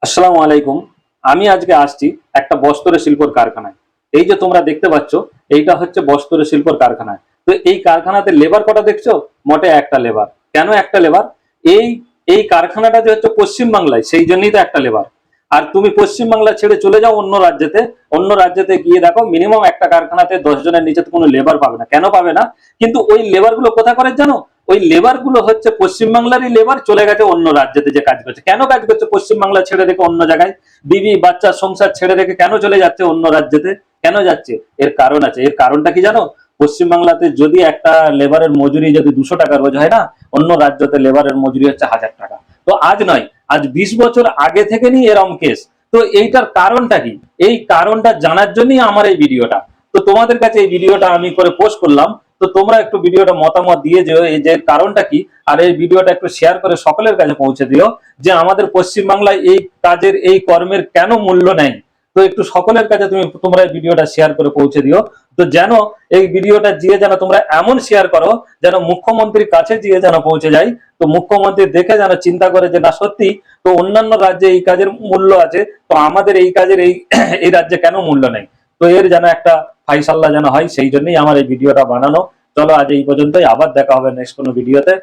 আসসালামু আলাইকুম। আমি আজকে আসছি একটা বস্ত্র শিল্পর কারখানায়। এই যে তোমরা দেখতে পাচ্ছ, এইটা হচ্ছে বস্ত্র শিল্পর কারখানা। তো এই কারখানাতে লেবার কটা দেখছো? মোটে একটা লেবার। কেন একটা লেবার? এই এই কারখানাটা যে হচ্ছে পশ্চিমবাংলায়, সেই জন্যই তো একটা লেবার। আর তুমি পশ্চিমবাংলা ছেড়ে চলে যাও অন্য রাজ্যেতে গিয়ে দেখো মিনিমাম একটা কারখানাতে 10 জনের নিচে তো কোনো লেবার পাবে না। কেন পাবে না? কিন্তু ওই লেবার গুলো কোথা করে জানো? ওই লেবার গুলো হচ্ছে পশ্চিমবাংলারই লেবার, চলে গেছে অন্য রাজ্যেতে যে কাজ করছে। কেন কাজ করছে পশ্চিমবাংলা ছেড়ে রেখে অন্য জায়গায়? বিবি বাচ্চা সংসার ছেড়ে রেখে কেন চলে যাচ্ছে অন্য রাজ্যেতে? কেন যাচ্ছে? এর কারণ আছে। এর কারণটা কি জানো? পশ্চিমবাংলাতে যদি একটা লেবারের মজুরি যদি 200 টাকা রোজ হয় না, অন্য রাজ্যতে লেবারের মজুরি হচ্ছে 1000 টাকা। তো আজ নয়, আজ 20 বছর আগে থেকে নিয়ে এরম কেস। তো এইটার কারণটা কি? এই কারণটা জানার জন্যই আমার এই ভিডিওটা। তো তোমাদের কাছে এই ভিডিওটা আমি করে পোস্ট করলাম। তো তোমরা একটু ভিডিওটা মতামত দিয়ে যেও এই যে কারণটা কি। আর এই ভিডিওটা একটু শেয়ার করে সকলের কাছে পৌঁছে দিও যে আমাদের পশ্চিমবাংলায় এই কাজের এই কর্মের কেন মূল্য নেই। তো একটু সকলের কাছে তোমরা এই ভিডিওটা শেয়ার করে পৌঁছে দিও। তো যেন এই ভিডিওটা গিয়ে যেন তোমরা এমন শেয়ার করো যেন মুখ্যমন্ত্রীর কাছে গিয়ে যেন পৌঁছে যায়। তো মুখ্যমন্ত্রী দেখে যেন চিন্তা করে যে না, সত্যি তো অন্যান্য রাজ্যে এই কাজের মূল্য আছে, তো আমাদের এই কাজের এই এই রাজ্যে কেন মূল্য নেই। তো এর যেন একটা ফাইসাল্লা যেন হয়, সেই জন্যই আমার এই ভিডিওটা বানানো। চলো আজ এই পর্যন্তই, আবার দেখা হবে নেক্সট কোনো ভিডিওতে।